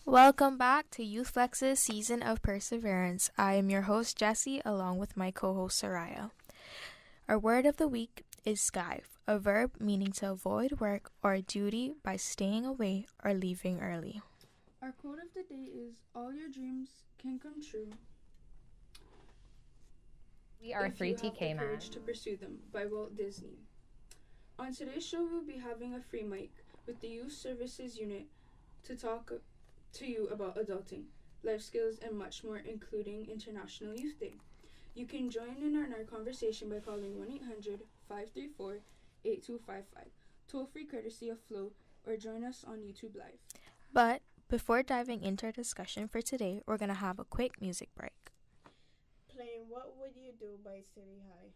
Welcome back to Youth Flex's Season of Perseverance. I am your host, Jessie, along with my co-host, Soraya. Our word of the week is skive, a verb meaning to avoid work or duty by staying away or leaving early. Our quote of the day is, all your dreams can come true. We are 3T Cayman. Courage to pursue them by Walt Disney. On today's show, we'll be having a free mic with the Youth Services Unit to talk to you about adulting, life skills, and much more, including International Youth Day. You can join in on our conversation by calling 1-800-534-8255, toll-free courtesy of Flow, or join us on YouTube Live. But before diving into our discussion for today, we're going to have a quick music break. Playing What Would You Do by City High.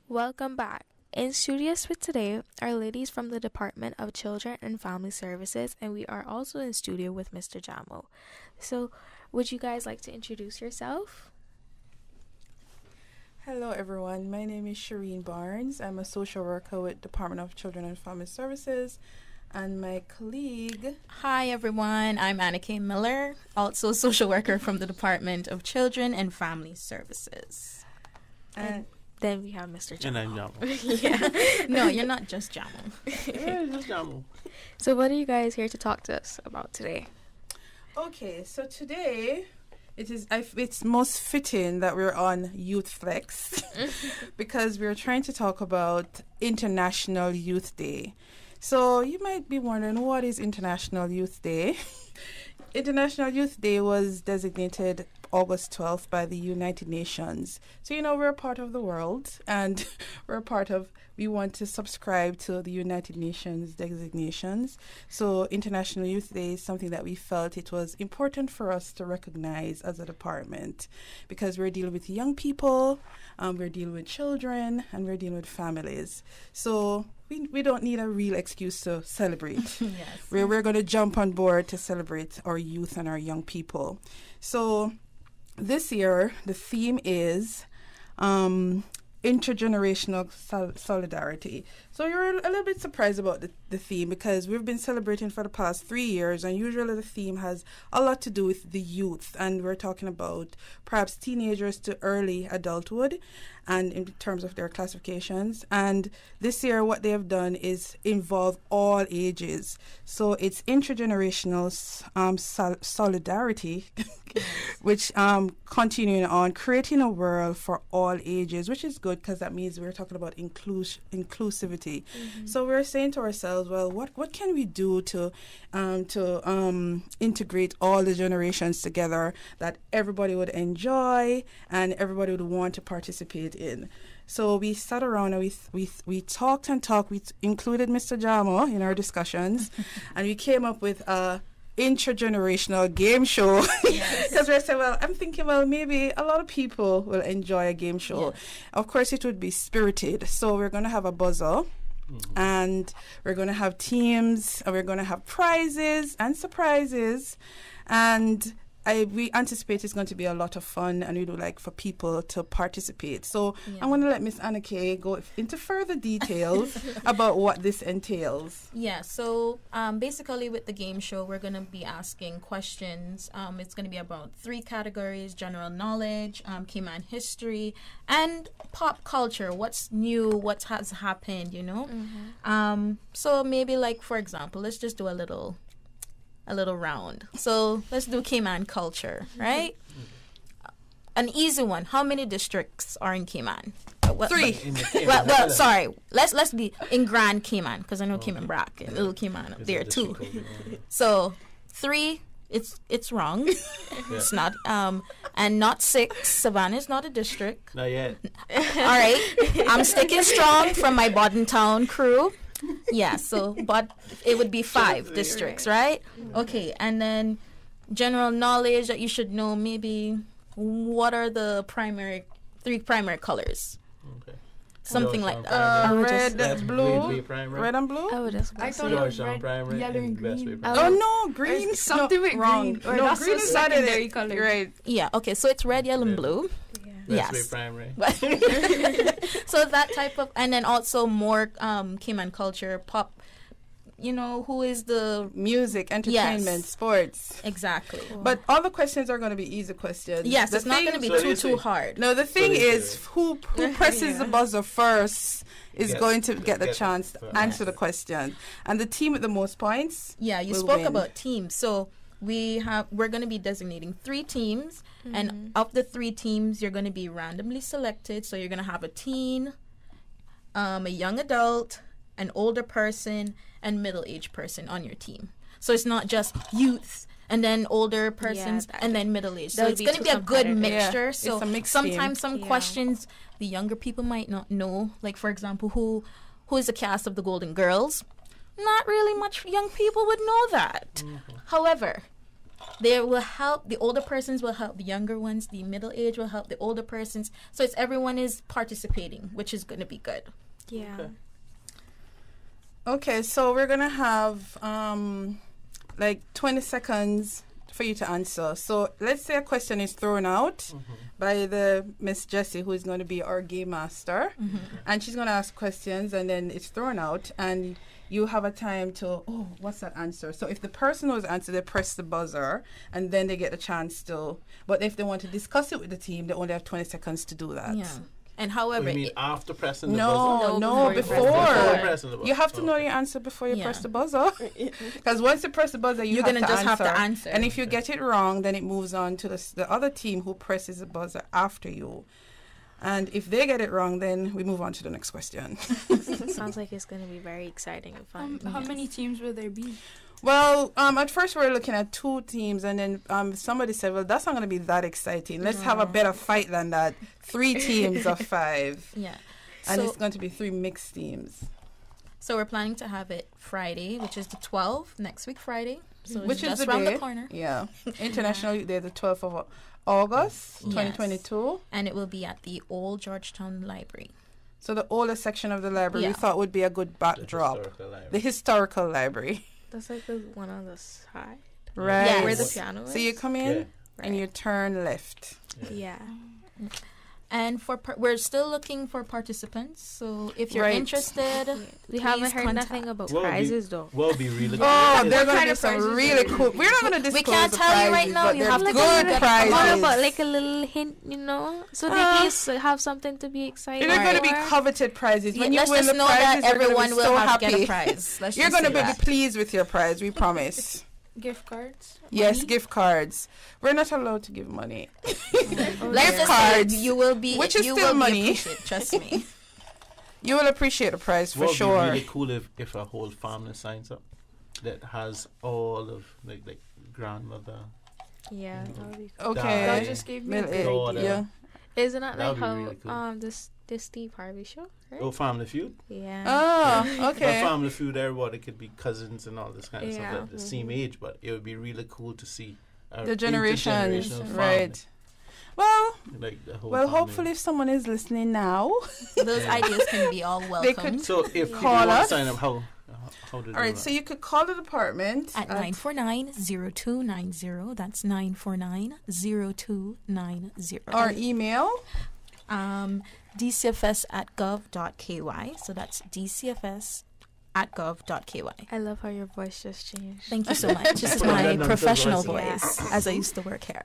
Welcome back. In studios with today are ladies from the Department of Children and Family Services, and we are also in studio with Mr. Jamo. So, would you guys like to introduce yourself? Hello everyone, my name is Shireen Barnes. I'm a social worker with Department of Children and Family Services, and my colleague... Hi everyone, I'm Annika Miller, also social worker from the Department of Children and Family Services. And then we have Mr. Jamo. And I'm Jamo. Yeah. No, you're not just Jamo. Yeah, just Jamo. So what are you guys here to talk to us about today? Okay, so today it's most fitting that we're on Youth Flex because we're trying to talk about International Youth Day. So you might be wondering, what is International Youth Day? International Youth Day was designated August 12th by the United Nations. So, we're a part of the world, and we want to subscribe to the United Nations designations. So International Youth Day is something that we felt it was important for us to recognize as a department, because we're dealing with young people, we're dealing with children, and we're dealing with families. So we don't need a real excuse to celebrate. Yes. We're going to jump on board to celebrate our youth and our young people. So this year, the theme is intergenerational solidarity. So you're a little bit surprised about the theme, because we've been celebrating for the past 3 years, and usually the theme has a lot to do with the youth, and we're talking about perhaps teenagers to early adulthood, and in terms of their classifications. And this year what they have done is involve all ages. So it's intergenerational solidarity, which continuing on, creating a world for all ages, which is good, because that means we're talking about inclusivity. So we're saying to ourselves, well, what can we do to integrate all the generations together that everybody would enjoy and everybody would want to participate in. So we sat around and we talked and talked. We included Mr. Jamo in our discussions, and we came up with a intergenerational game show. Because we said, well, I'm thinking, well, maybe a lot of people will enjoy a game show. Yeah. Of course, it would be spirited. So we're going to have a buzzer. And we're going to have teams, and we're going to have prizes and surprises, and we anticipate it's going to be a lot of fun, and we would like for people to participate. So I'm going to let Miss Anna Kay go into further details about what this entails. Yeah, so basically with the game show, we're going to be asking questions. It's going to be about 3 categories: general knowledge, Cayman history, and pop culture. What's new, what has happened, So maybe, like, for example, let's just do a little round. So let's do Cayman culture, right? An easy one. How many districts are in Cayman? 3. Well, sorry. Let's be in Grand Cayman, because I know Cayman Brac and Little Cayman up there too. So 3. It's wrong. It's not. And not 6. Savannah is not a district. Not yet. All right. I'm sticking strong from my Bodden Town crew. Yeah, but it would be 5 districts, right? Okay, and then general knowledge that you should know, maybe what are the 3 primary colors? Okay. Something like that. Red, That's blue, primary. red and blue. I would just I thought Georgetown it was red, primary, yellow, and Westway green. primary. Oh no, green. Or something with wrong. green. Or No, that's green a is not in secondary it. color. Right. Yeah, okay, so it's red, yellow, and blue. Westway Yes. primary. So that type of, and then also more Cayman culture, pop, who is the Music, entertainment, sports. exactly. But all the questions are going to be easy questions. Yes, The it's not thing- going to So be you too see- hard. No, the thing they is, do who presses the buzzer first is Yes, going to get the get chance to it. answer the question. And the team with the most points Yeah, you will spoke win. about teams. So we're going to be designating 3 teams, and of the 3 teams, you're going to be randomly selected. So you're going to have a teen, a young adult, an older person, and middle-aged person on your team. So it's not just youth and then older persons and then middle-aged. So that would it's be going to too be a good competitive. mixture. Yeah, So it's a mixed sometimes team. some Yeah. questions the younger people might not know. Like, for example, who is the cast of the Golden Girls? Not really much young people would know that. However, they will help, the older persons will help the younger ones, the middle age will help the older persons. So it's everyone is participating, which is going to be good. Yeah. Okay. Okay, so we're going to have like 20 seconds for you to answer. So let's say a question is thrown out by the Miss Jessie, who is going to be our game master. And she's going to ask questions, and then it's thrown out, and you have a time to, what's that answer? So if the person knows the answer, they press the buzzer, and then they get a chance to, but if they want to discuss it with the team, they only have 20 seconds to do that. Yeah. And What however, do you mean after pressing the No, buzzer? no, before before. Before pressing the buzzer. You have to know Okay. your answer before you Yeah. press the buzzer. Because once you press the buzzer, you're have going to to just answer. have to answer. And if you get it wrong, then it moves on to the other team who presses the buzzer after you. And if they get it wrong, then we move on to the next question. Sounds like it's going to be very exciting and fun. How many teams will there be? Well, at first we were looking at 2 teams, and then somebody said, well, that's not going to be that exciting. Let's have a better fight than that. 3 teams of 5. Yeah. And So- it's going to be 3 mixed teams. So we're planning to have it Friday, which is the 12th, next week Friday. So Which it's is just the around day. the corner. Yeah. International Youth Day, the 12th of August, 2022. And it will be at the Old Georgetown Library. So the older section of the library we Yeah. thought would be a good backdrop. The historical library. That's like the one on the side. Right. Yes. Where the piano is. So you come in Yeah. and you turn left. Yeah. And we're still looking for participants. So if you're Right. interested, We haven't heard contact. nothing about What would be- prizes though. What would be really Oh, cool they're is- going to kind be of some prizes really are cool. We're not going to disclose can't the tell you right prizes, now. but You they're have to good get- prizes. What about like a little hint, so they can have something to be excited They're going to be for? coveted prizes. When you let's win just the know prizes, that you're gonna be everyone so will have happy. get a prize. Let's You're just going to say be that. pleased with your prize, we promise. Gift cards. Yes, Money? gift cards. We're not allowed to give money. Let's Gift just say cards. you will be, Which is you still will money. Be appreciated, trust me. You will appreciate the prize for what would sure. be really cool if a whole family signs up that has all of like grandmother. Yeah, that would be cool. Okay. That just gave me a Middle good Daughter. idea. Yeah. Isn't that That like would be how really cool. this Steve Harvey show? Right? Oh, Family Feud. Yeah. Oh, But okay. Family Feud, everybody could be cousins and all this kind of Yeah. stuff at the same age, but it would be really cool to see The generations, intergenerational family, right. Well, like the whole well, family. hopefully if someone is listening now. Those ideas can be all welcome. could So if you Call want to us. sign up, how do you All right, do so that? you could call the department at 949-0290. That's 949-0290. or email. dcfs@gov.ky. So that's dcfs@gov.ky. I love how your voice just changed. Thank you so much. This is Put that my number professional voice. voice, as I used to work here.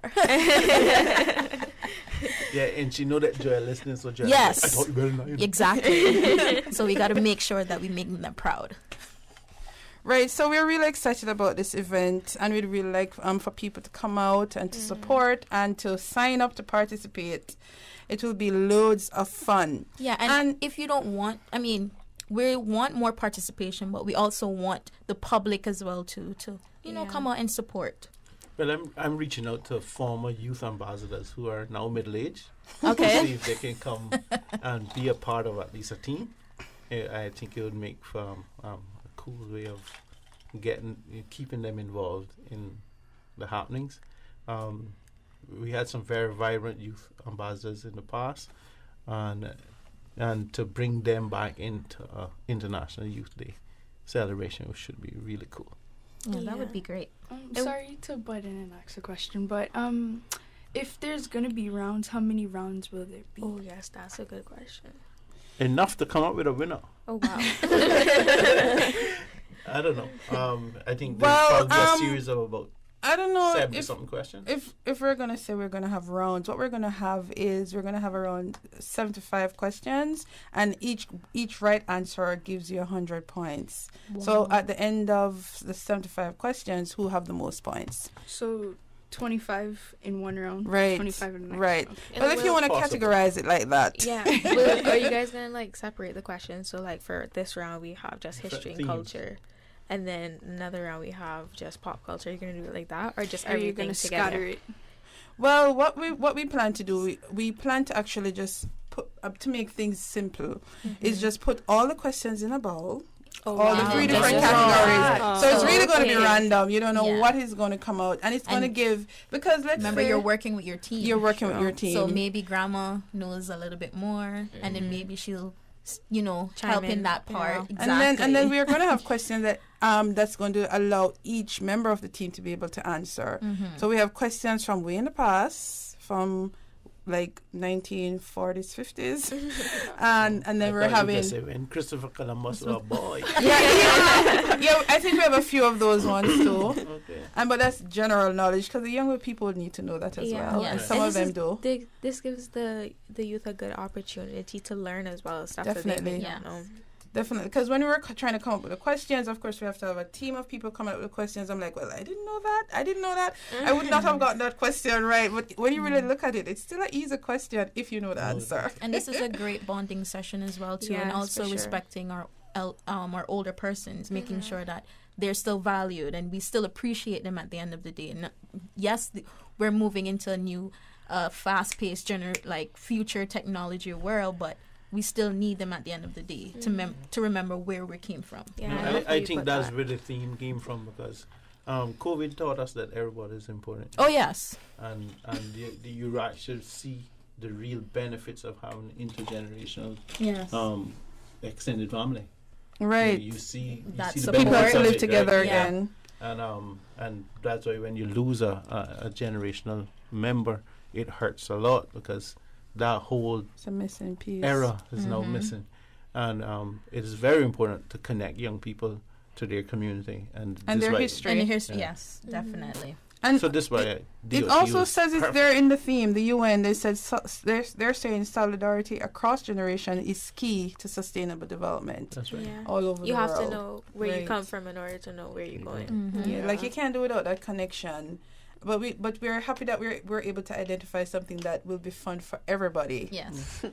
Yeah, and she know that Joy listening, so Joy Yes. I thought you better not. Exactly. So we got to make sure that we make them proud. Right, so we're really excited about this event, and we'd really like for people to come out and to support and to sign up to participate. It will be loads of fun. Yeah, and if you don't want, we want more participation, but we also want the public as well to come out and support. Well, I'm reaching out to former youth ambassadors who are now middle-aged. Okay. To see if they can come and be a part of at least a team. I think it would make for a cool way of keeping them involved in the happenings. We had some very vibrant youth ambassadors in the past, and to bring them back into International Youth Day celebration, which should be really cool. Yeah, that would be great. Sorry to butt in and ask a question, but if there's gonna be rounds, how many rounds will there be? Oh yes, that's a good question. Enough to come up with a winner. Oh wow. I don't know. I think Well, there's probably a series of about I don't know 70-something questions. if we're gonna say we're gonna have rounds. What we're gonna have is we're gonna have around 75 questions, and each right answer gives you 100 points. So at the end of the 75 questions, who have the most points? So 25 in one round, Right, 25 in the next. right. round. Okay. Well, if you want to Possible. categorize it like that, Yeah. Are you guys gonna like separate the questions? So like for this round we have just history and Themes. culture, and then another round we have just pop culture. You're gonna do it like that, or just Are you everything gonna together? scatter it? well, what we plan to do, we plan to actually just put to make things simple, is just put all the questions in a bowl. Oh, all the wow. 3 Just different raw. categories. So it's really going to be Okay. random. You don't know Yeah. what is going to come out, and it's going to And give because let's Remember, say you're working with your team. you're working with your team. So maybe grandma knows a little bit more, and then maybe she'll, Chime help in in, that you part. know. Exactly. And then we are going to have questions that that's going to allow each member of the team to be able to answer. So we have questions from way in the past, from like 1940s, 50s, and then I we're thought you having could say when Christopher Columbus was a boy. yeah. I think we have a few of those ones too. Okay. But that's general knowledge because the younger people need to know that as Yeah. well. Yes. And some And of this them is- do. This gives the youth a good opportunity to learn as well as stuff that Definitely. they may Yes. not know. Definitely, because when we were trying to come up with the questions, of course, we have to have a team of people coming up with the questions. I'm like, well, I didn't know that. I would not have gotten that question right. But when you really look at it, it's still an easy question if you know the answer. And this is a great bonding session as well too, and Yes, also for sure. respecting our older persons, making sure that they're still valued and we still appreciate them at the end of the day. And yes, we're moving into a new fast-paced future technology world, but we still need them at the end of the day to remember where we came from. Yeah, I think that's where the theme came from, because COVID taught us that everybody is important. Oh yes, and you actually see the real benefits of having intergenerational extended family. Right. You see That the support. People benefits have to of live it, together right? again. And that's why when you lose a generational member, it hurts a lot, because that whole It's a missing piece. era is now missing. And it is very important to connect young people to their community and their why- history. and here's Yeah. yes, definitely. And So this way, it also says it's there in the theme. The UN, they said they're saying solidarity across generation is key to sustainable development That's right. Yeah. all over You the have world. to know where you Right. come from in order to know where you're going. Mm-hmm. Yeah, like you can't do without that connection. But we're happy that we're able to identify something that will be fun for everybody. Yes.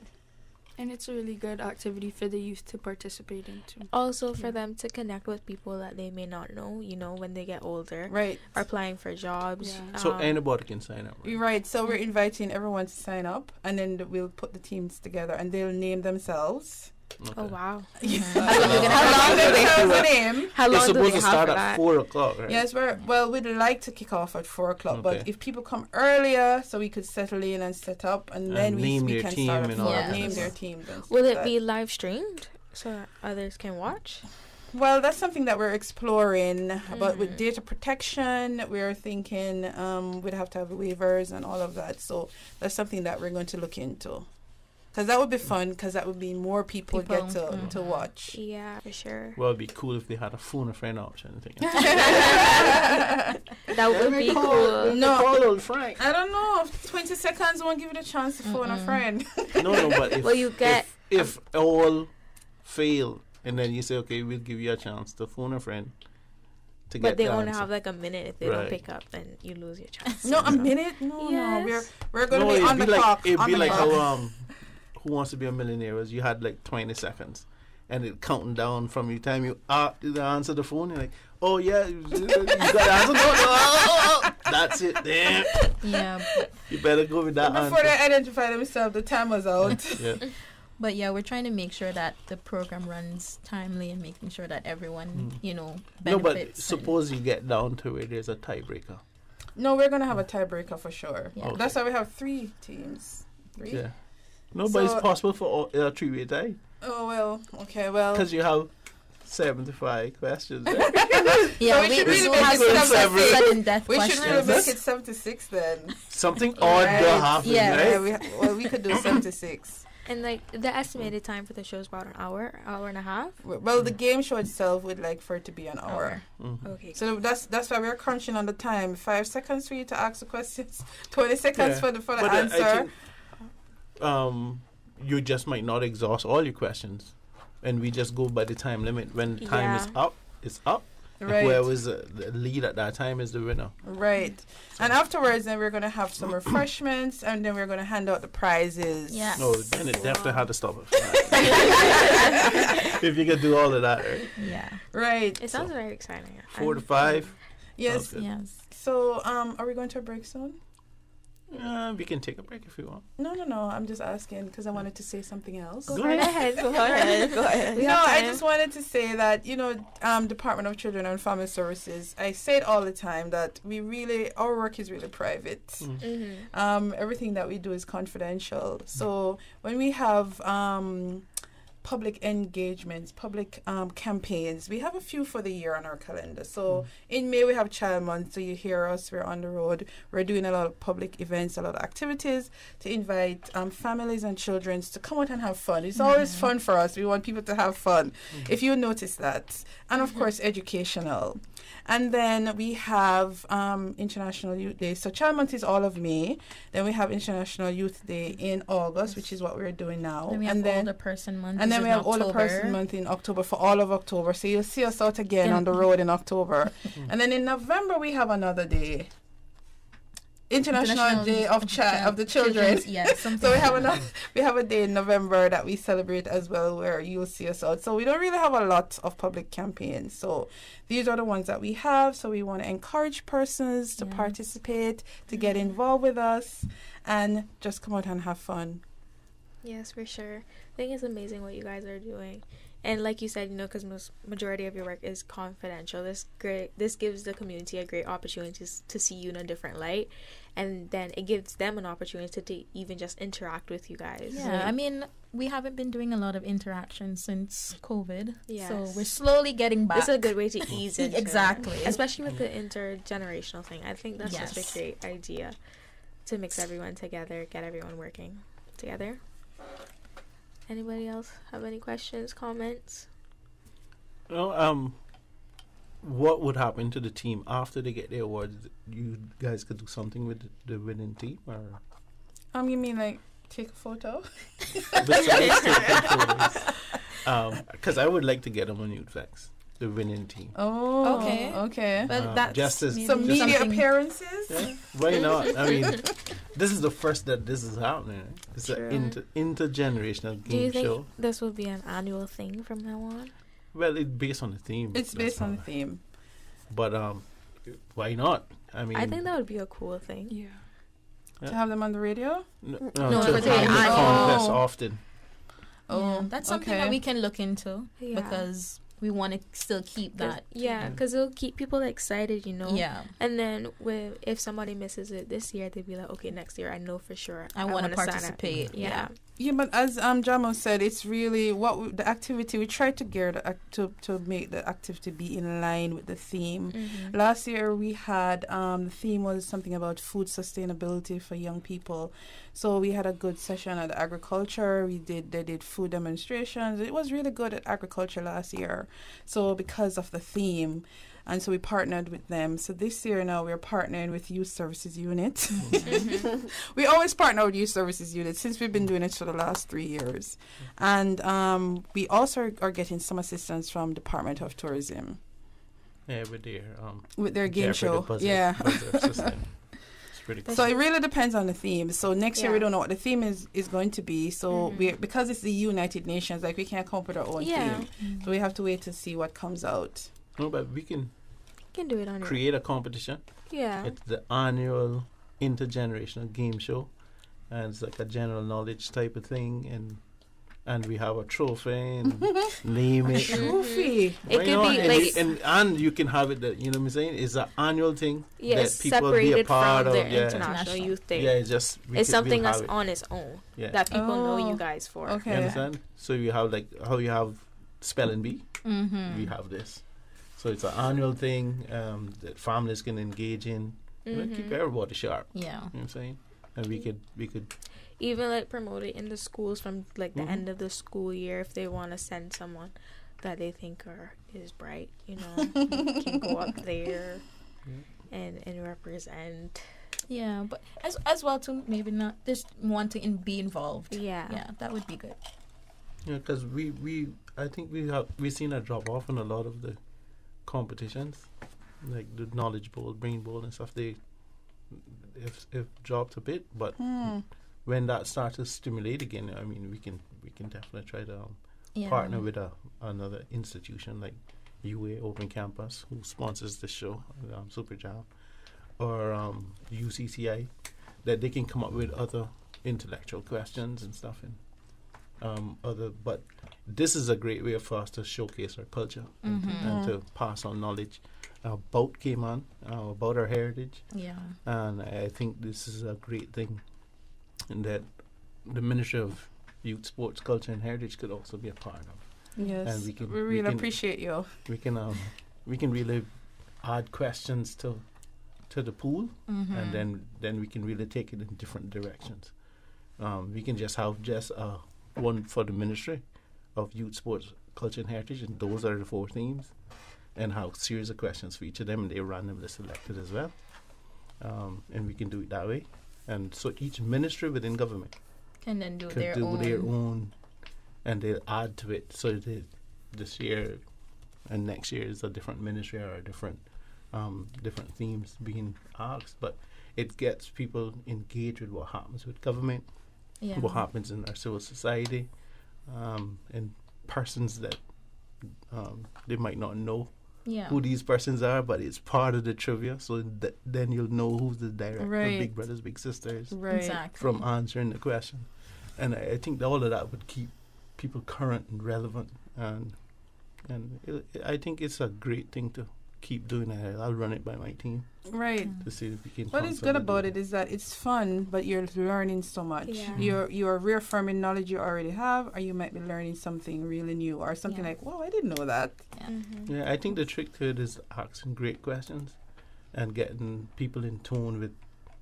And it's a really good activity for the youth to participate in too. Also, for them to connect with people that they may not know, when they get older, Right. are applying for jobs. Yeah. So anybody can sign up. Right? You're right. So we're inviting everyone to sign up, and then we'll put the teams together, and they'll name themselves. Okay. Oh wow! How long they have a name? How It's long do supposed they to have start for at that? 4:00, right? Yes, we'd like to kick off at 4:00, but Okay. if people come earlier, so we could settle in and set up, and then name we their can team start at and 4. all that Name stuff. their teams. And stuff Will like it that. be live streamed so that others can watch? Well, that's something that we're exploring. But with data protection, we're thinking we'd have to have waivers and all of that. So that's something that we're going to look into. Because that would be fun, because that would be more people get to watch. Yeah, for sure. Well, it'd be cool if they had a phone a friend option. I think. That would be cool. No. Call old Frank. I don't know. 20 seconds won't give you the chance to phone a friend. No, but if, Well, you get if all fail, and then you say, okay, we'll give you a chance to phone a friend to get but they the only answer. have like a minute. If they don't Right. pick up, then you lose your chance. No, a So- minute? No, Yes. we're going to No, be it'd on the like, clock. It'd on be the like clock. how Who Wants to Be a Millionaire was. You had like 20 seconds, and it counting down from the time you answer the phone. You're like, oh yeah, you got the answer. No. That's it. Damn. Yeah. You better go with that Before answer. they identify themselves, the time was out. Yeah. But yeah, we're trying to make sure that the program runs timely and making sure that everyone, No, benefits. but and- suppose you get down to it, there's a tiebreaker. No, we're going to have a tiebreaker for sure. Yeah. That's why we have 3 teams. 3? Yeah. No, but So- it's possible for a 3-way tie, Oh, well. Okay, well. because you have 75 questions. Yeah, So we should really make have it some sudden death we should questions. really make it 76 then. Something odd Right. will happen, Yeah. right? Yeah, we could do 76. And like the estimated time for the show is about an hour and a half. Well, the game show itself would like for it to be an hour. Mhm. Okay. So that's why we're crunching on the time. 5 seconds for you to ask the questions, 20 seconds Yeah. for the But answer. I think, you just might not exhaust all your questions, and we just go by the time limit. When time is Yeah. up, it's up. And Right. whoever was the lead at that time is the winner. Right. And afterwards, then we're going to have some refreshments, and then we're going to hand out the prizes. Yeah. No, then it definitely had to stop it. If you could do all of that, right? Yeah. Right. It sounds very exciting. 4 to 5. Yes. Okay. Yes. So, are we going to a break soon? We can take a break if you want. No. I'm just asking because I wanted to say something else. Go Right ahead. Go ahead. Go ahead. We No, have I time. just wanted to say that, Department of Children and Family Services, I say it all the time that our work is really private. Mhm. Everything that we do is confidential. So when we have public engagements, public campaigns, we have a few for the year on our calendar. So in May we have Child Month, so you hear us, we're on the road, we're doing a lot of public events, a lot of activities to invite families and children to come out and have fun. It's always fun for us. We want people to have fun, if you notice that. And of course educational. And then we have International Youth Day. So Child Month is all of May. Then we have International Youth Day in August, which is what we're doing now. Then we have Older Person Month. And which then we is have Older October. Person Month in October for all of October. So you'll see us out again on the road in October. And then in November we have another day. International Day of the Children. Yeah, something. So like we have a day in November that we celebrate as well, where you'll see us out. So we don't really have a lot of public campaigns. So these are the ones that we have. So we want to encourage persons to participate, to get involved with us, and just come out and have fun. Yes, for sure. I think it's amazing what you guys are doing. And like you said, because majority of your work is confidential. This gives the community a great opportunity to see you in a different light, and then it gives them an opportunity to even just interact with you guys. Yeah, I mean, we haven't been doing a lot of interaction since COVID, yes. So we're slowly getting back. It's a good way to ease into exactly, it, especially with the intergenerational thing. I think that's just a great idea to mix everyone together, get everyone working together. Anybody else have any questions, comments? What would happen to the team after they get their awards? You guys could do something with the winning team, or you mean like take a photo? Besides taking photos, because I would like to get them on Youthflex, the winning team. Oh, okay. But that's just as some media appearances. Yeah, why not? I mean, this is the first that this is happening. Right? It's an intergenerational Do you game think show. this will be an annual thing from now on? Well, it's based on the theme. It's based on the theme. But why not? I mean, I think that would be a cool thing. Yeah. To have them on the radio? No, to for have the the annual. contest often. Oh, that's something that we can look into because we want to still keep that. Yeah, because it'll keep people excited, Yeah. And then if somebody misses it this year, they'd be like, okay, next year I know for sure I want to participate. Yeah. Yeah, but as Jamo said, it's really the activity we try to gear to make the activity be in line with the theme. Mm-hmm. Last year we had the theme was something about food sustainability for young people. So we had a good session at agriculture. They did food demonstrations. It was really good at agriculture last year. So because of the theme. And so we partnered with them. So this year now we're partnering with Youth Services Unit. Mm-hmm. We always partner with Youth Services Unit since we've been doing it for the last 3 years. And we also are getting some assistance from Department of Tourism. Yeah, with their game show. Buzzer system. It's pretty cool. So it really depends on the theme. So next year we don't know what the theme is going to be. So because it's the United Nations, like we can't come up with our own theme. So we have to wait to see what comes out. No, but we can do it on create a competition. Yeah. It's the annual intergenerational game show, and it's like a general knowledge type of thing, and we have a trophy and name it. Trophy. It could be like and you can have it that what I'm saying is an annual thing that people separated be a part from of. the International Youth Day. Yeah, it's something that's on its own that people know you guys for. Okay. You understand? So you have like how you have spelling bee. We have this. So it's an annual thing that families can engage in. Keep everybody sharp. Yeah. You know what I'm saying? And we could even like promote it in the schools from like the end of the school year if they want to send someone that they think is bright, can go up there and represent. Yeah, but as well too, maybe not just want to be involved. Yeah, that would be good. Yeah, because I think we've seen a drop off in a lot of the competitions, like the knowledge bowl, brain bowl, and stuff. They have dropped a bit, but when that starts to stimulate again, I mean, we can definitely try to partner with another institution like UA Open Campus, who sponsors the show, Super Jam, or UCCI, that they can come up with other intellectual questions and stuff, and but this is a great way for us to showcase our culture and to pass on knowledge about Cayman, about our heritage. Yeah. And I think this is a great thing, and that the Ministry of Youth, Sports, Culture and Heritage could also be a part of. Yes, and we really appreciate you. We can really add questions to the pool, and then we can really take it in different directions. We can just have one for the Ministry of Youth, Sports, Culture and Heritage, and those are the 4 themes, and have a series of questions for each of them, and they're randomly selected as well. And we can do it that way. And so each ministry within government can then do their own, and they'll add to it. So this year and next year is a different ministry or a different themes being asked. But it gets people engaged with what happens with government, Yeah. what happens in our civil society, and persons that they might not know Yeah. who these persons are, but it's part of the trivia. So then you'll know who's the director, Right. Big Brothers Big Sisters, Right. Exactly. from answering the question. And I think that all of that would keep people current and relevant, and I think it's a great thing to keep doing it. I'll run it by my team Right. to see if we can. What is good about it is that it's fun, but you're learning so much. Yeah. You're reaffirming knowledge you already have, or you might be learning something really new, or something Yeah. like, "Wow, I didn't know that." Mm-hmm. Yeah, I think the trick to it is asking great questions and getting people in tune with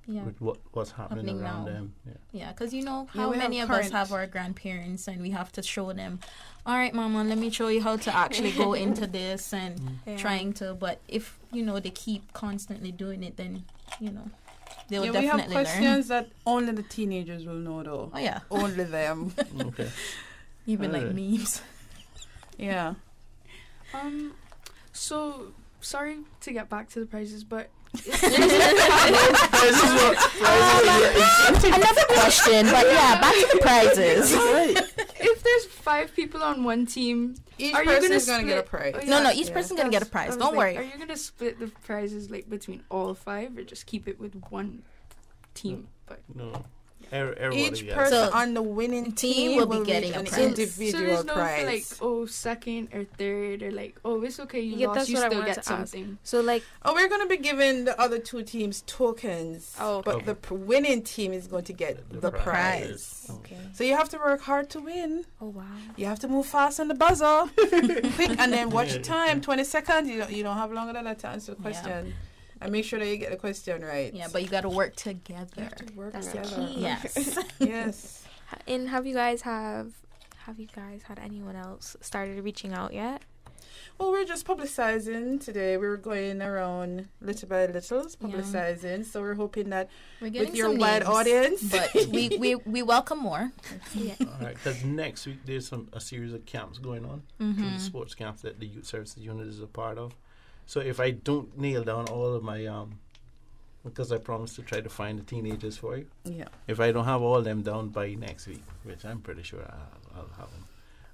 Yeah. what's happening Happening around now. them. Yeah. Yeah, because you know Yeah, how we have many of us current- have our grandparents, and we have to show them, all right, Mama, let me show you how to actually go into this and trying to. But if they keep constantly doing it, then they will Yeah, we have definitely learn. questions that only the teenagers will know, though. Oh yeah, Only them. Okay. even like Alright. memes. Yeah. So sorry to get back to the prizes, but Another question, but yeah, back to the prizes. if there's 5 people on one team, Each are you person gonna is going to get a split- prize. No, Yeah, each person's gonna get a prize. I was Don't like, worry. Are you gonna split the prizes like between all 5, or just keep it with one team? But No. Everybody Each gets- person So, on the winning team team will will be getting get a an prize. individual so there's no prize. for like second or third, or like it's okay you Yeah, lost, that's you what I still wanted get to ask. something. So like, We're going to be giving the other 2 teams tokens. Oh, okay. But the winning team is going to get the prize. okay. So you have to work hard to win. Oh wow. You have to move fast on the buzzer. Quick, and then watch your time. 20 seconds. You don't have longer than that to answer the Yeah. question. And make sure that you get the question right. Yeah, but you got to work you together. have to work That's the together. key. Yes. Yes. And have you guys had anyone else started reaching out yet? Well, we're just publicizing today. We were going around little by little, publicizing. So we're hoping that We're getting with your some wide names, audience, but we welcome more. Yeah. All right, because next week there's a series of camps going on, through the sports camps that the Youth Services Unit is a part of. So if I don't nail down all of my because I promised to try to find the teenagers for you. yeah. If I don't have all them down by next week, which I'm pretty sure I'll have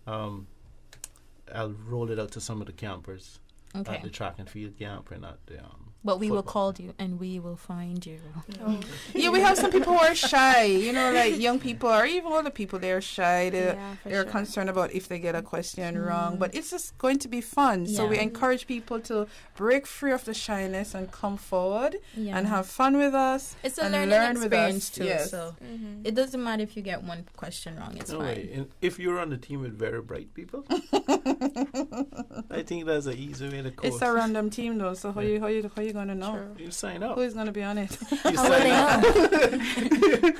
them, I'll roll it out to some of the campers Okay. at the track and field camp and at the But we will football. call you and we will find you. Yeah, we have some people who are shy, like young people or even older people, they're shy. Yeah, for They're sure. concerned about if they get a question wrong. But it's just going to be fun. So we Yeah. encourage people to break free of the shyness and come forward Yeah. and have fun with us. It's a and learning learn with experience us. too. Yes. So Mm-hmm. it doesn't matter if you get one question wrong. It's No fine. way. And if you're on the team with very bright people, I think that's an easy way to coach. It's a random team though, so how you gonna know? You sign up. Who is gonna be on it? You How will sign they up. know?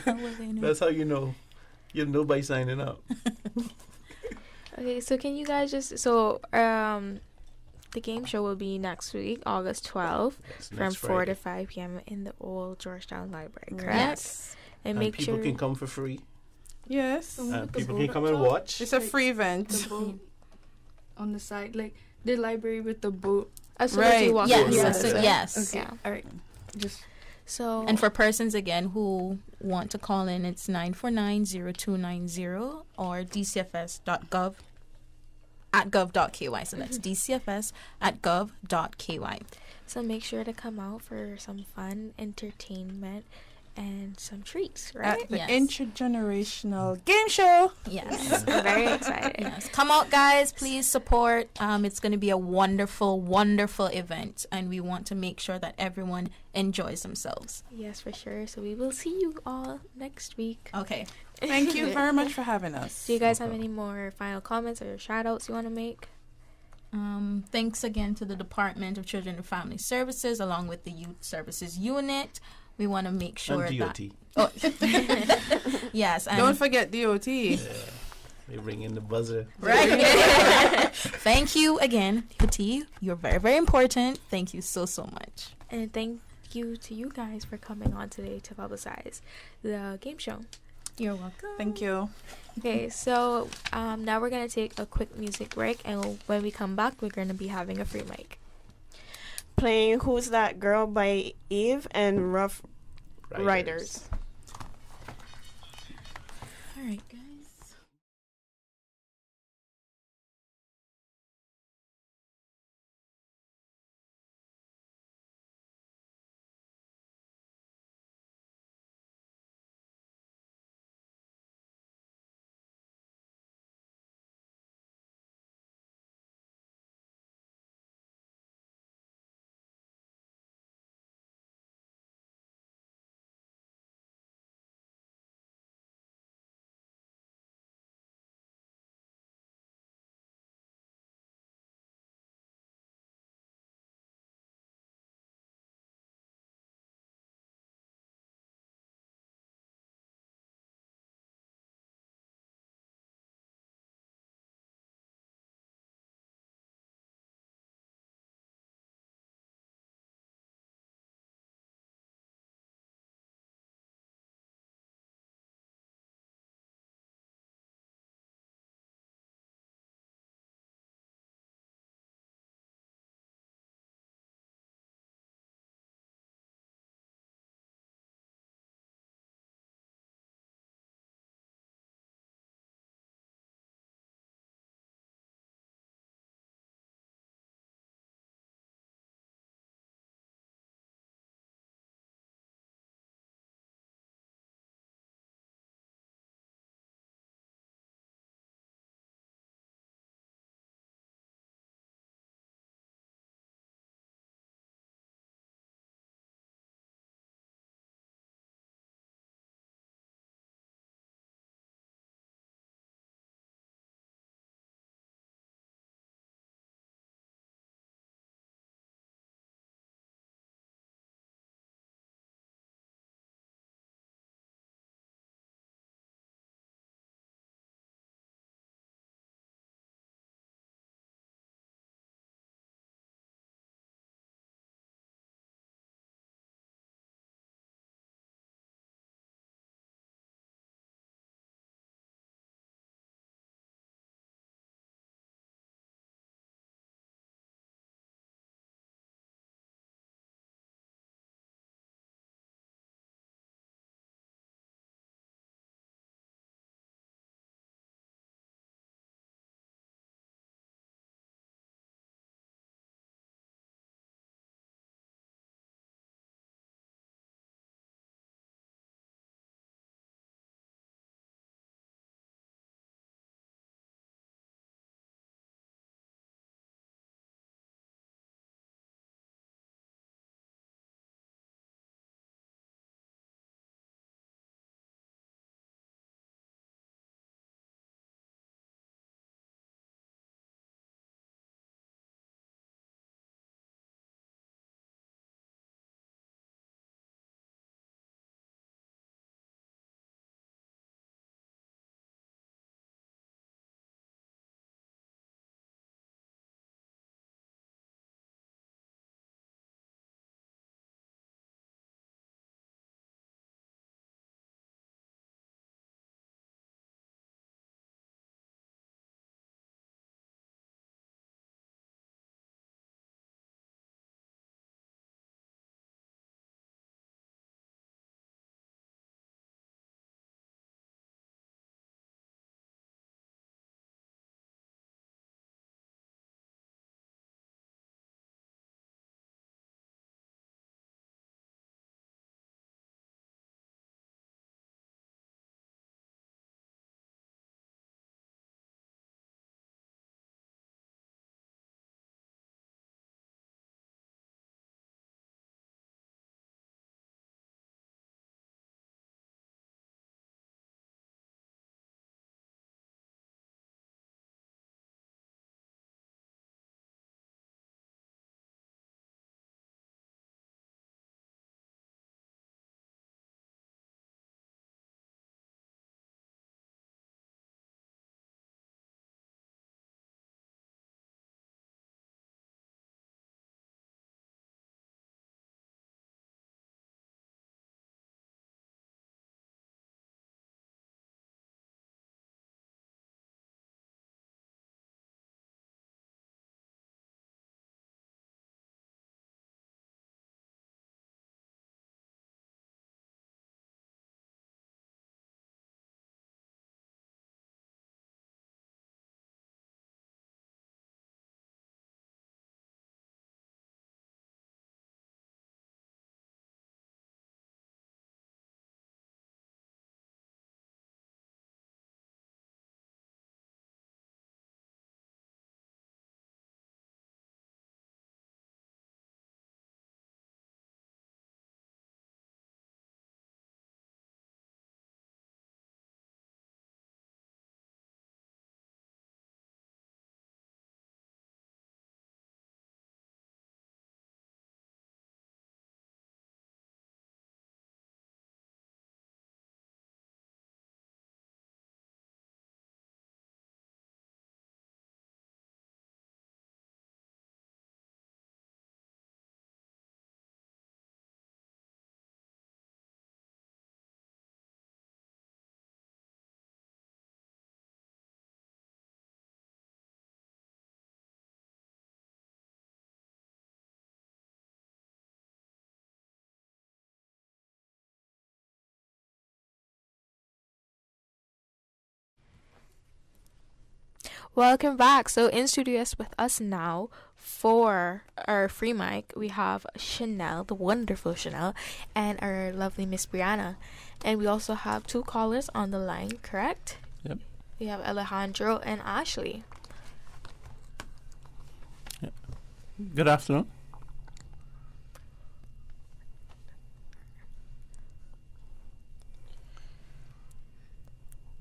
How will they know? That's how you know. You'll know by signing up. Okay, so can you guys the game show will be next week, August 12th, That's from next 4 to Friday. 5 p.m. in the old Georgetown Library, Right. correct? Yes. And And make people sure can come for free. Yes. The one with the People boat can come up and top? watch. It's a Like, free event. The boat on the side, like the library with the boat. as soon as Right. you walk Yes. in, Yes. that's it. Yes. Yeah. All right. Just So And for persons again who want to call in, it's 949-0290 or dcfs.gov at gov.ky. So that's dcfs@gov.ky. So make sure to come out for some fun entertainment and some treats, right? At the Yes. intergenerational game show. Yes. I'm very excited. Yes. Come out, guys. Please support. It's going to be a wonderful, wonderful event, and we want to make sure that everyone enjoys themselves. Yes, for sure. So we will see you all next week. Okay. Thank you very much for having us. Do you guys have any more final comments or shout outs you want to make? Thanks again to the Department of Children and Family Services, along with the Youth Services Unit. We want to make sure And that. DOT. Oh, yes. And Don't forget DOT. They ring in the buzzer. Right. Thank you again, DOT. You're very, very important. Thank you so, so much. And thank you to you guys for coming on today to publicize the game show. You're welcome. Thank you. Okay, so now we're going to take a quick music break, and when we come back, we're going to be having a free mic. Playing Who's That Girl by Eve and riders. All right, guys. Welcome back. So in studios with us now for our free mic, we have Chanel, the wonderful Chanel, and our lovely Miss Brianna. And we also have 2 callers on the line, correct? Yep. We have Alejandro and Ashley. Good afternoon.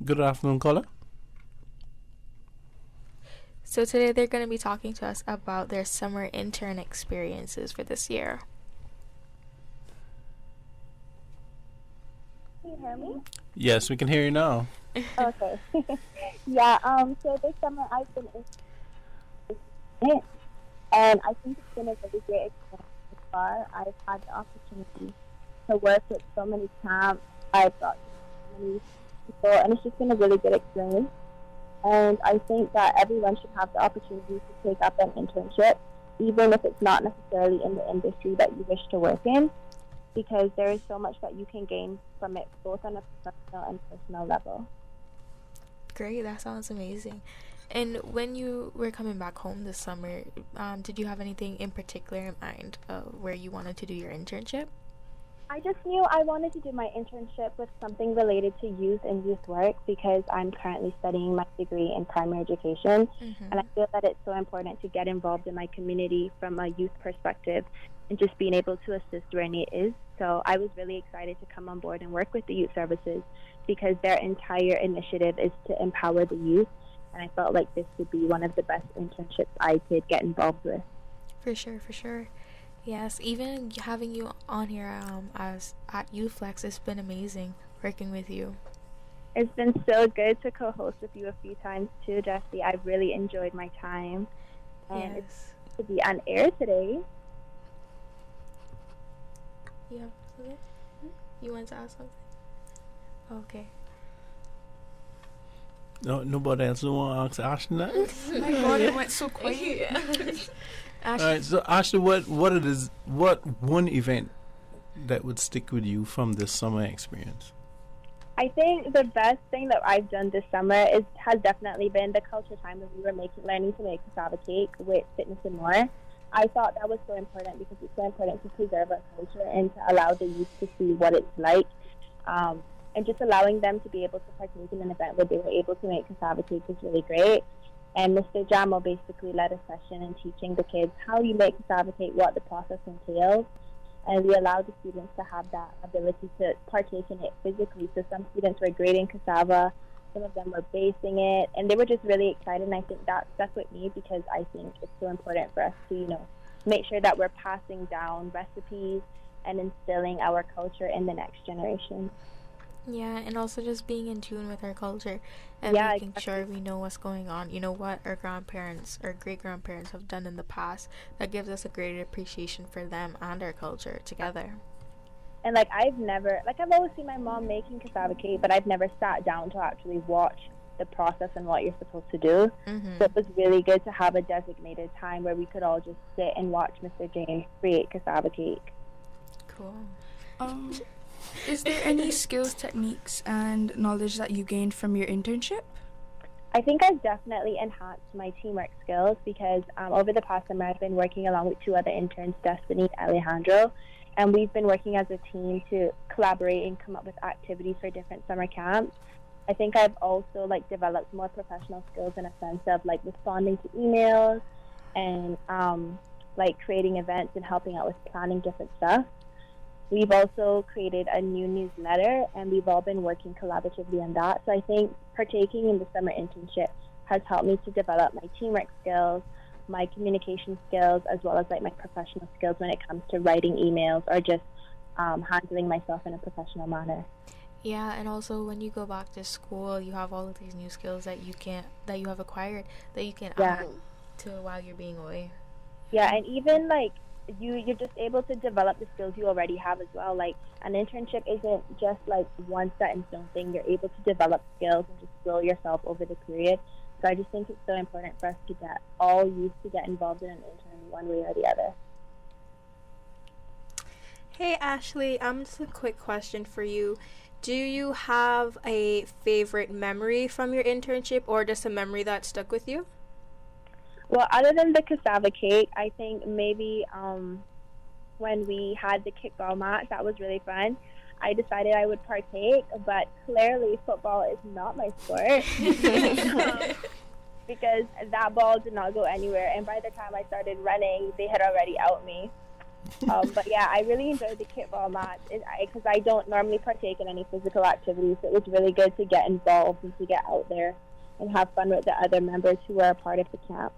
Good afternoon, caller. So today they're going to be talking to us about their summer intern experiences for this year. Can you hear me? Yes, we can hear you now. Okay. Yeah, so this summer I've been in it, and I think it's been a really great experience so far. I've had the opportunity to work with so many camps. I've got so many people, and it's just been a really good experience. And I think that everyone should have the opportunity to take up an internship, even if it's not necessarily in the industry that you wish to work in, because there is so much that you can gain from it, both on a professional and personal level. Great, that sounds amazing. And when you were coming back home this summer, did you have anything in particular in mind where you wanted to do your internship? I just knew I wanted to do my internship with something related to youth and youth work because I'm currently studying my degree in primary education, and I feel that it's so important to get involved in my community from a youth perspective and just being able to assist where need is. So I was really excited to come on board and work with the youth services because their entire initiative is to empower the youth, and I felt like this would be one of the best internships I could get involved with. For sure, for sure. Yes, even having you on here as at UFlex, it's been amazing working with you. It's been so good to co-host with you a few times too, Jessie. I've really enjoyed my time, and it's to be on air today. Yeah, okay. You want to ask something? Okay. No, nobody else want to ask Ashley that? Oh my God, it went so quiet. All right, so Ashley, what one event that would stick with you from this summer experience? I think the best thing that I've done this summer has definitely been the culture time when we were learning to make cassava cake with Fitness and More. I thought that was so important because it's so important to preserve our culture and to allow the youth to see what it's like. And just allowing them to be able to partake in an event where they were able to make cassava cake is really great. And Mr. Jamo basically led a session in teaching the kids how you make cassava cake, what the process entails. And we allowed the students to have that ability to partake in it physically. So some students were grating cassava, some of them were basting it, and they were just really excited. And I think that stuck with me because I think it's so important for us to, make sure that we're passing down recipes and instilling our culture in the next generation. Yeah, and also just being in tune with our culture and making sure we know what's going on. You know what our grandparents or great-grandparents have done in the past. That gives us a greater appreciation for them and our culture together. And I've always seen my mom making cassava cake, but I've never sat down to actually watch the process and what you're supposed to do. So it was really good to have a designated time where we could all just sit and watch Mr. James create cassava cake. Cool. Is there any skills, techniques, and knowledge that you gained from your internship? I think I've definitely enhanced my teamwork skills because over the past summer I've been working along with 2 other interns, Destiny and Alejandro, and we've been working as a team to collaborate and come up with activities for different summer camps. I think I've also developed more professional skills in a sense of responding to emails and creating events and helping out with planning different stuff. We've also created a new newsletter, and we've all been working collaboratively on that. So I think partaking in the summer internship has helped me to develop my teamwork skills, my communication skills, as well as my professional skills when it comes to writing emails or just handling myself in a professional manner. Yeah, and also when you go back to school, you have all of these new skills that you have acquired that you can add to while you're being away. Yeah, and even you're just able to develop the skills you already have as well. An internship isn't just one set in stone thing. You're able to develop skills and just grow yourself over the period. So I just think it's so important for us to get all youth to get involved in an intern one way or the other. Hey Ashley, just a quick question for you. Do you have a favorite memory from your internship or just a memory that stuck with you? Well, other than the cassava cake, I think maybe when we had the kickball match, that was really fun. I decided I would partake, but clearly football is not my sport because that ball did not go anywhere. And by the time I started running, they had already out me. But yeah, I really enjoyed the kickball match because I don't normally partake in any physical activities. So it was really good to get involved and to get out there and have fun with the other members who were a part of the camp.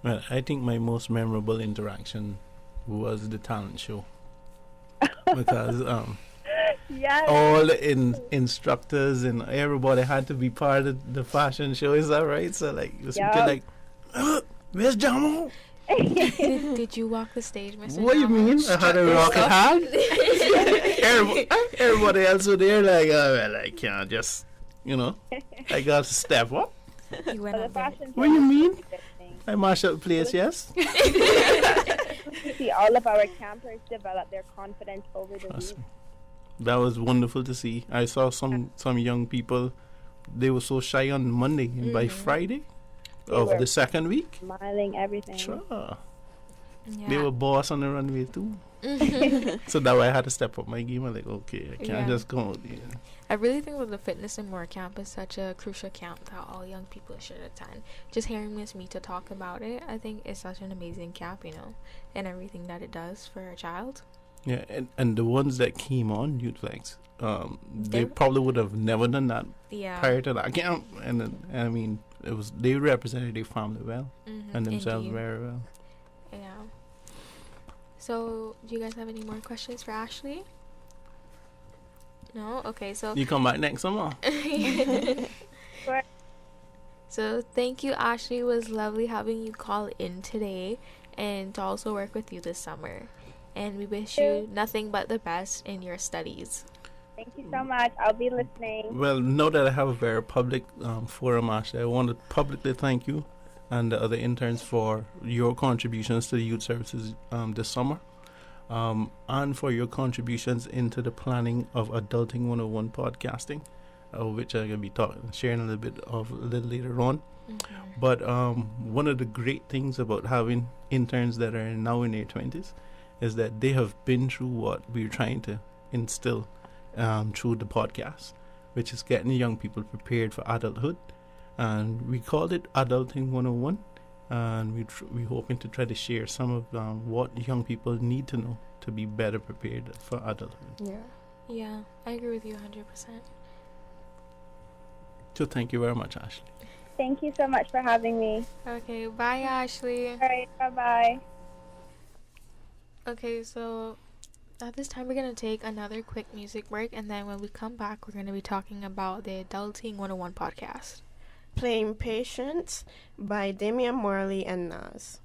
Well, I think my most memorable interaction was the talent show because all the instructors and everybody had to be part of the fashion show. Is that right? So like, it was like, where's Jamo? Did you walk the stage, Mr. What do you mean? I had a rocket hat. Everybody else was there like, oh, well, I can't just, I got to step up. You went up there. What do you mean? I mashed up the place, yes. See, all of our campers develop their confidence over the week. That was wonderful to see. I saw some young people, they were so shy on Monday, and by Friday of the second week, smiling, everything. Sure. Yeah. They were boss on the runway too. So that way I had to step up my game. I'm like, okay, I can't just go out there. I really think that the Fitness and More camp is such a crucial camp that all young people should attend. Just hearing Miss Mita talk about it, I think it's such an amazing camp, and everything that it does for a child. Yeah, and the ones that came on Youth Flex, they probably would have never done that prior to that camp. And I mean, they represented their family well and themselves very well. Yeah. So, do you guys have any more questions for Ashley? No? Okay, so... You come back next summer. So, thank you, Ashley. It was lovely having you call in today and to also work with you this summer. And we wish you nothing but the best in your studies. Thank you so much. I'll be listening. Well, now that I have a very public forum, Ashley, I want to publicly thank you and the other interns for your contributions to the youth services this summer, and for your contributions into the planning of Adulting 101 podcasting, which I'm going to be sharing a little later on. But one of the great things about having interns that are now in their 20s is that they have been through what we're trying to instill through the podcast, which is getting young people prepared for adulthood. And we called it Adulting 101, and we're hoping to try to share some of what young people need to know to be better prepared for adulthood. Yeah, I agree with you 100%. So thank you very much, Ashley. Thank you so much for having me. Okay, bye, Ashley. All right, bye-bye. Okay, so at this time we're going to take another quick music break, and then when we come back, we're going to be talking about the Adulting 101 podcast. Playing Patience by Damian Marley and Nas.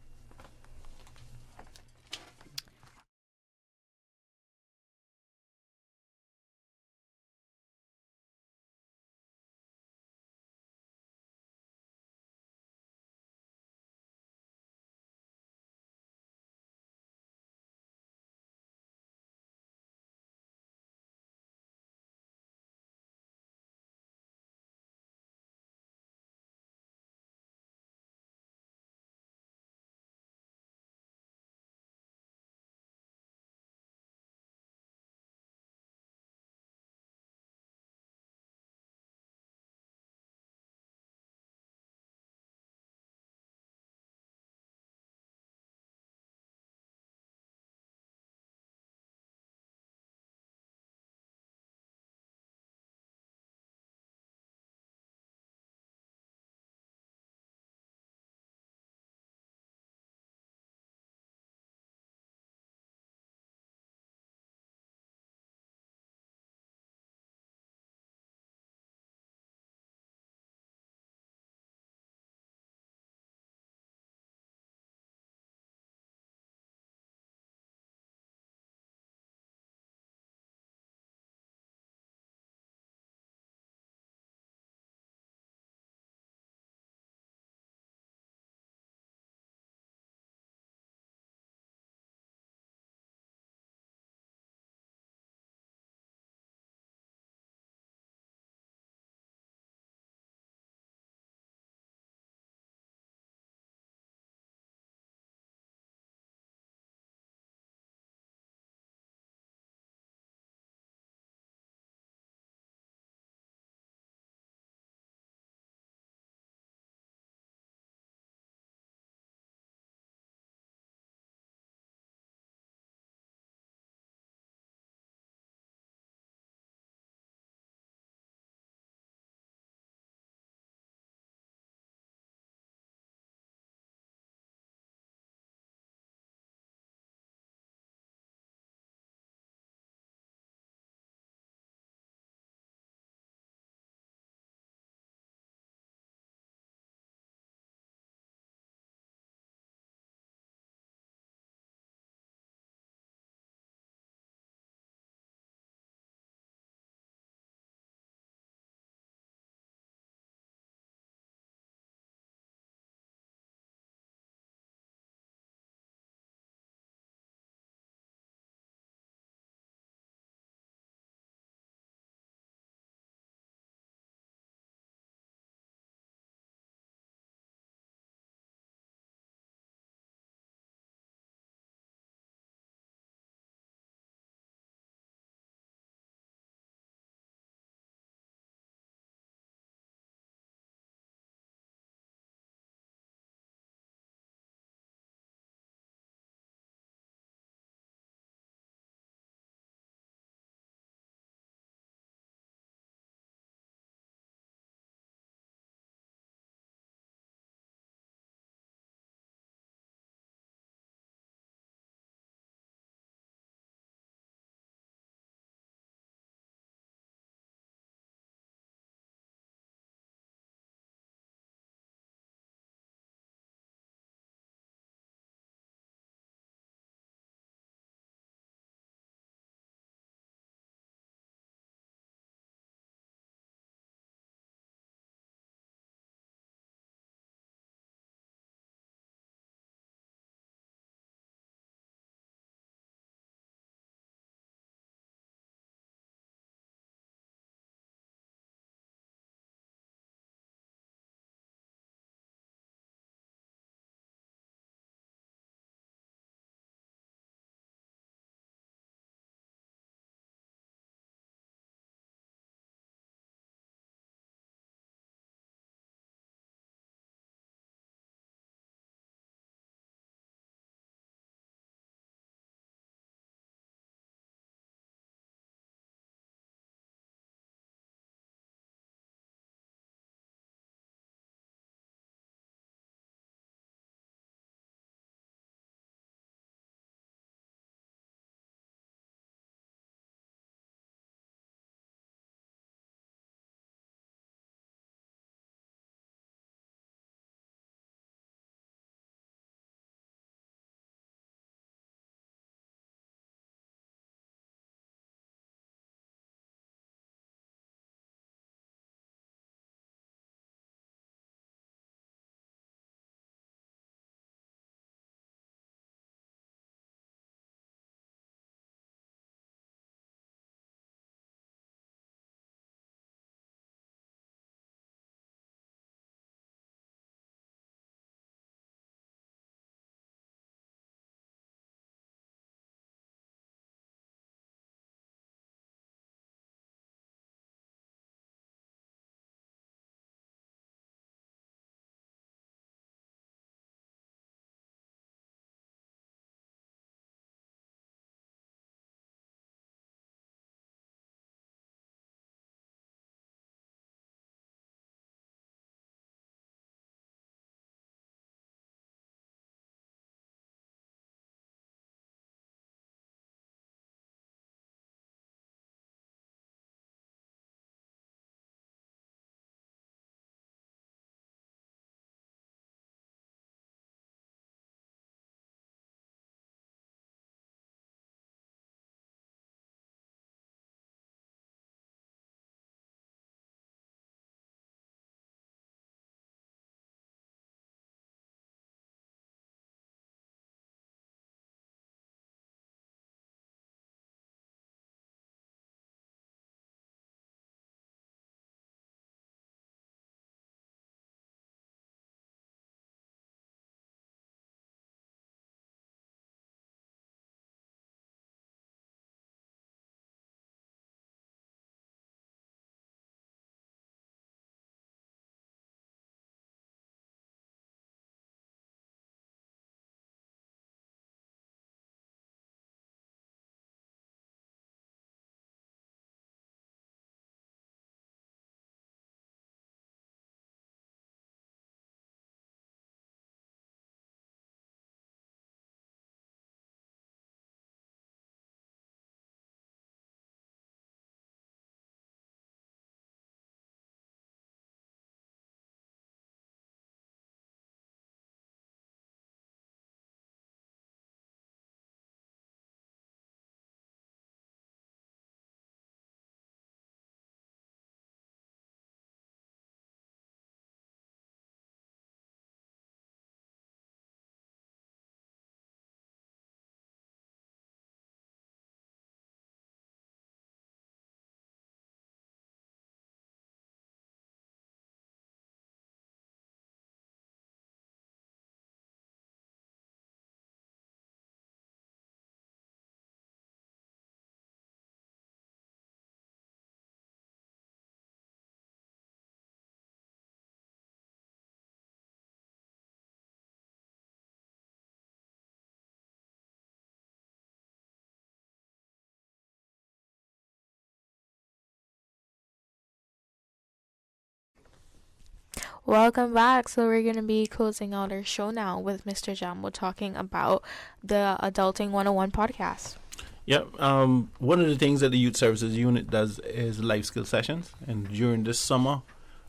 Welcome back. So we're going to be closing out our show now with Mr. Jambo talking about the Adulting 101 podcast. Yep. One of the things that the Youth Services Unit does is life skill sessions. And during this summer,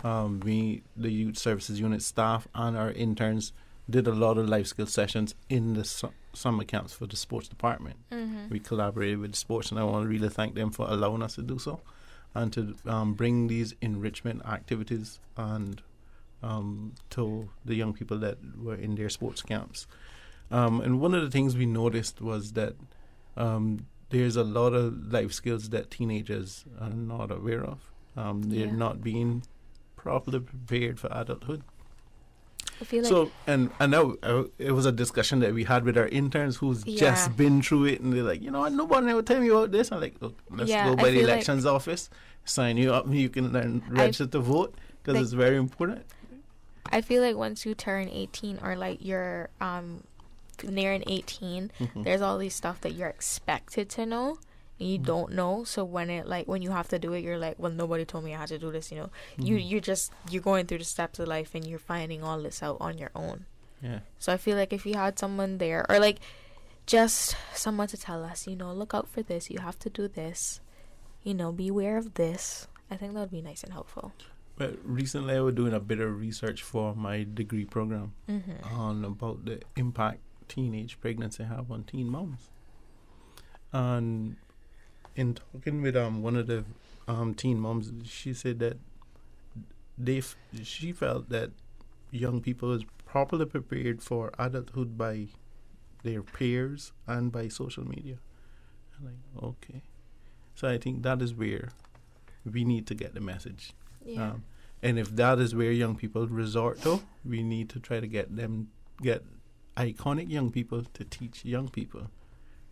we, the Youth Services Unit staff and our interns, did a lot of life skill sessions in the summer camps for the sports department. Mm-hmm. We collaborated with the sports, and I want to really thank them for allowing us to do so and to bring these enrichment activities and to the young people that were in their sports camps. And one of the things we noticed was that there's a lot of life skills that teenagers are not aware of. They're not being properly prepared for adulthood. I feel like So, and now it was a discussion that we had with our interns who's just been through it, and they're like, nobody ever tell me about this. I'm like, look, let's go by the elections office, sign you up, and you can then register to vote, because it's very important. I feel like once you turn 18 or like you're nearing 18, there's all these stuff that you're expected to know and you don't know. So when you have to do it, you're like, well, nobody told me I had to do this. You're going through the steps of life and you're finding all this out on your own. Yeah. So I feel like if you had someone there, or like just someone to tell us, look out for this, you have to do this, be aware of this, I think that would be nice and helpful. But recently I was doing a bit of research for my degree program on about the impact teenage pregnancy have on teen moms. And in talking with one of the teen moms, she said that she felt that young people is properly prepared for adulthood by their peers and by social media. I'm like, okay. So I think that is where we need to get the message. Yeah. And if that is where young people resort to, we need to try to get iconic young people to teach young people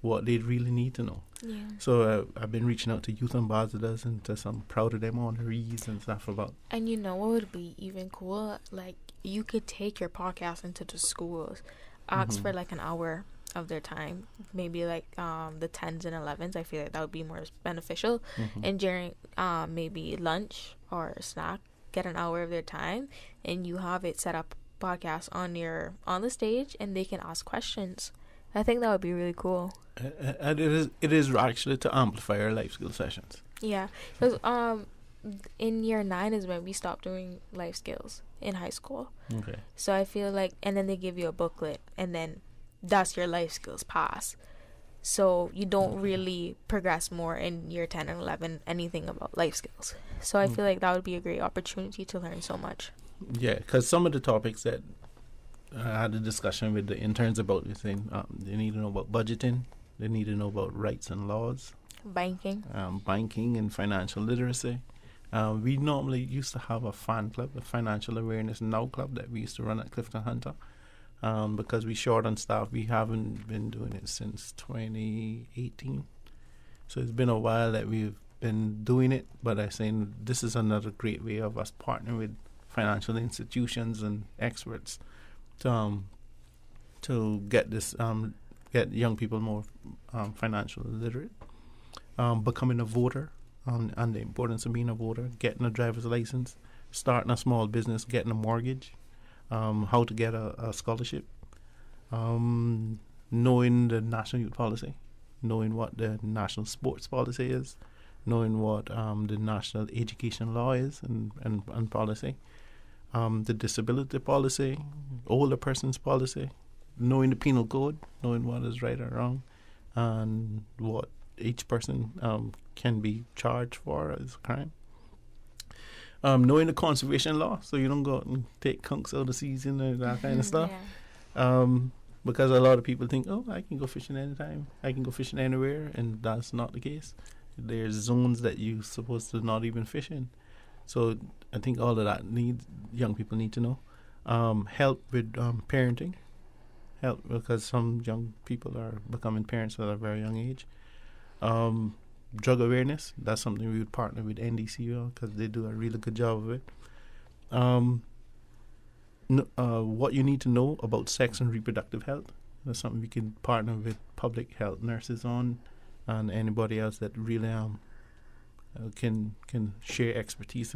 what they really need to know. Yeah. So I've been reaching out to youth ambassadors and to some proud of them honorees and stuff about. And what would be even cool? Like, you could take your podcast into the schools, ask for like an hour of their time, maybe like the 10s and 11s. I feel like that would be more beneficial. And during maybe lunch or snack, get an hour of their time, and you have it set up podcast on the stage, and they can ask questions. I think that would be really cool. And it is actually to amplify our life skill sessions. Yeah, because in year 9 is when we stopped doing life skills in high school. Okay. So I feel like, and then they give you a booklet, and then that's your life skills pass. So you don't really progress more in year 10 and 11 anything about life skills. So I feel like that would be a great opportunity to learn so much. Yeah, because some of the topics that I had a discussion with the interns about, is saying they need to know about budgeting, they need to know about rights and laws, banking and financial literacy. We normally used to have a fan club, a financial awareness now club that we used to run at Clifton Hunter. Because we short on staff, we haven't been doing it since 2018. So it's been a while that we've been doing it, but I'm saying this is another great way of us partnering with financial institutions and experts to get this get young people more financially literate, becoming a voter, and the importance of being a voter, getting a driver's license, starting a small business, getting a mortgage, how to get a scholarship, knowing the national youth policy, knowing what the national sports policy is, knowing what the national education law is and policy, the disability policy, older persons policy, knowing the penal code, knowing what is right or wrong, and what each person can be charged for as a crime. Knowing the conservation law, so you don't go out and take kunks out of season and that kind of stuff. Yeah. Because a lot of people think, oh, I can go fishing anytime, I can go fishing anywhere, and that's not the case. There's zones that you're supposed to not even fish in. So I think all of that young people need to know. Help with parenting. Help because some young people are becoming parents at a very young age. Drug awareness, that's something we would partner with NDC on because they do a really good job of it. What you need to know about sex and reproductive health, that's something we can partner with public health nurses on, and anybody else that really can share expertise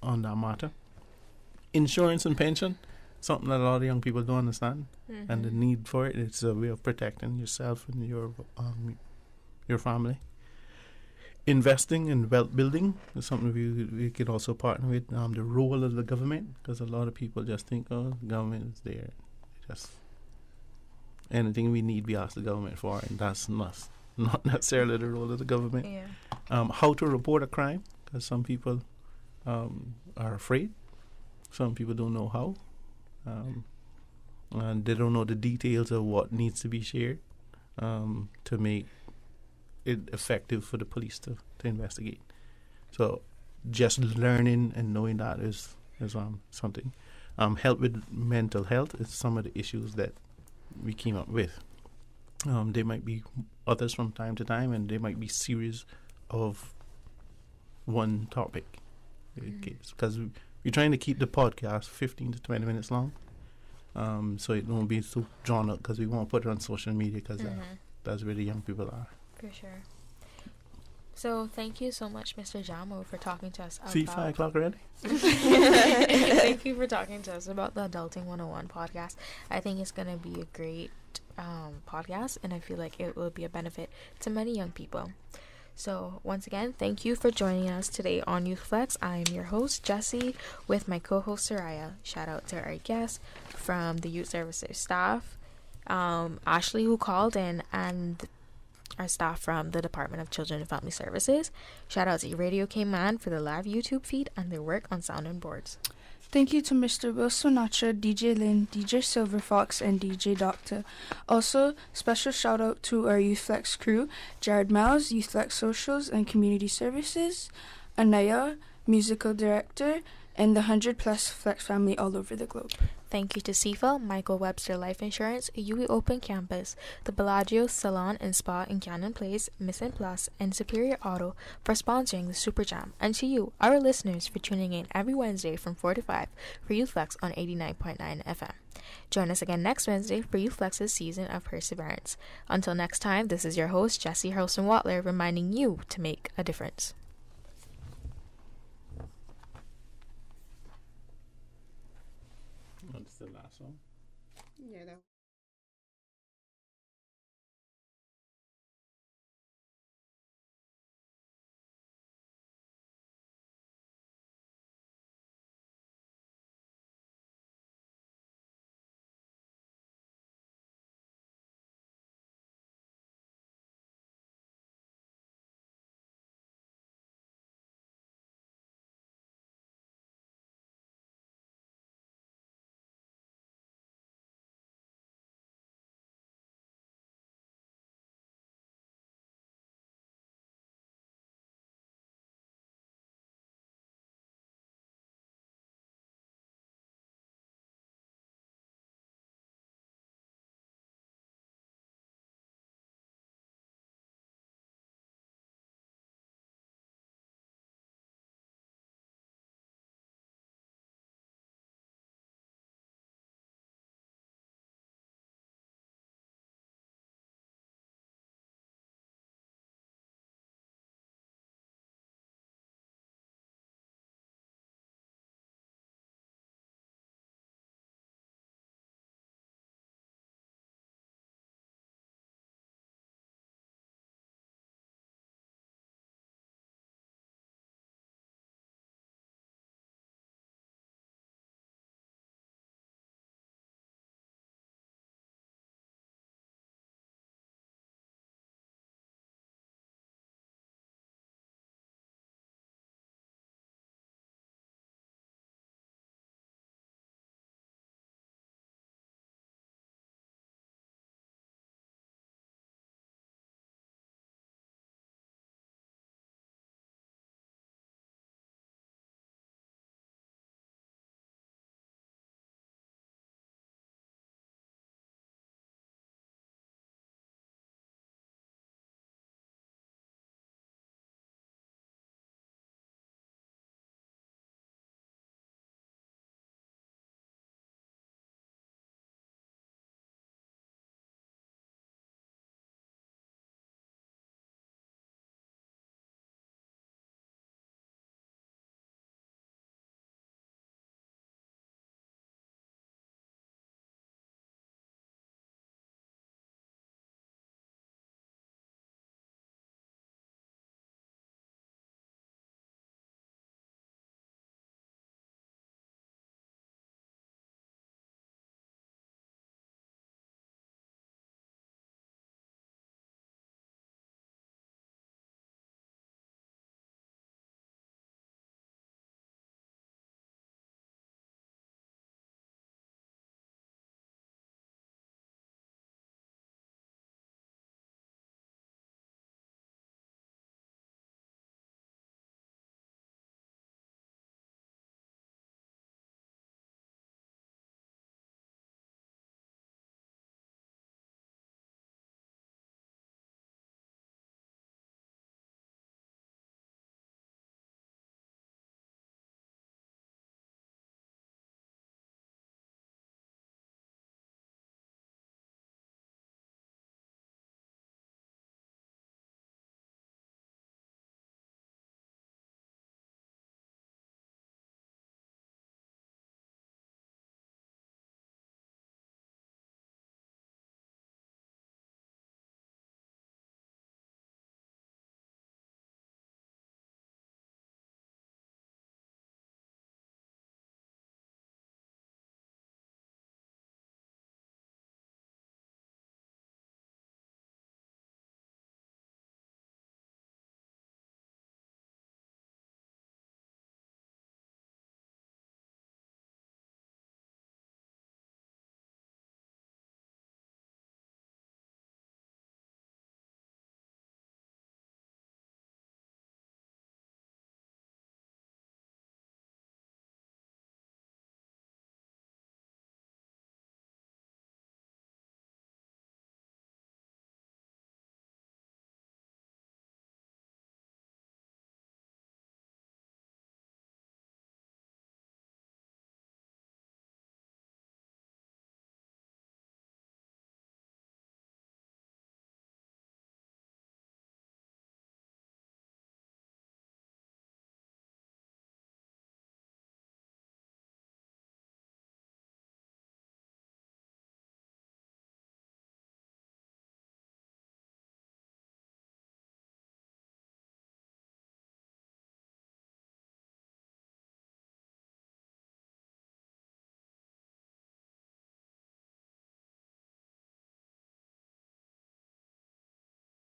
on that matter. insurance and pension, something that a lot of young people don't understand, and the need for it. It's a way of protecting yourself and your family. Investing in wealth building is something we could also partner with. The role of the government, because a lot of people just think, oh, the government is there. Just anything we need, we ask the government for, and that's not necessarily the role of the government. Yeah. How to report a crime, because some people are afraid. Some people don't know how. And they don't know the details of what needs to be shared to make it effective for the police to investigate. So just learning and knowing that is something. Help with mental health is some of the issues that we came up with. There might be others from time to time, and there might be series of one topic. Because we're trying to keep the podcast 15 to 20 minutes long, so it won't be so drawn out, because we won't put it on social media, because that's where the young people are. For sure. So thank you so much, Mr. Jamo, for talking to us about... See, 5 o'clock already? Thank you for talking to us about the Adulting 101 podcast. I think it's going to be a great podcast, and I feel like it will be a benefit to many young people. So once again, thank you for joining us today on Youth Flex. I am your host, Jessie, with my co-host, Soraya. Shout out to our guests from the Youth Services staff, Ashley, who called in, and our staff from the Department of Children and Family Services. Shout out to Radio Cayman for the live YouTube feed and their work on sound and boards. Thank you to Mr. Will Sinatra, DJ Lynn, DJ Silver Fox, and DJ Doctor. Also, special shout out to our Youth Flex crew, Jared Miles, Youth Flex Socials and Community Services, Anaya, Musical Director, and the 100+ Flex family all over the globe. Thank you to CFA, Michael Webster Life Insurance, UE Open Campus, the Bellagio Salon and Spa in Cannon Place, Mission Plus, and Superior Auto for sponsoring the Super Jam. And to you, our listeners, for tuning in every Wednesday from 4 to 5 for Youth Flex on 89.9 FM. Join us again next Wednesday for Youth Flex's Season of Perseverance. Until next time, this is your host, Jessie Hurlson-Watler, reminding you to make a difference. What's the last one? Yeah, that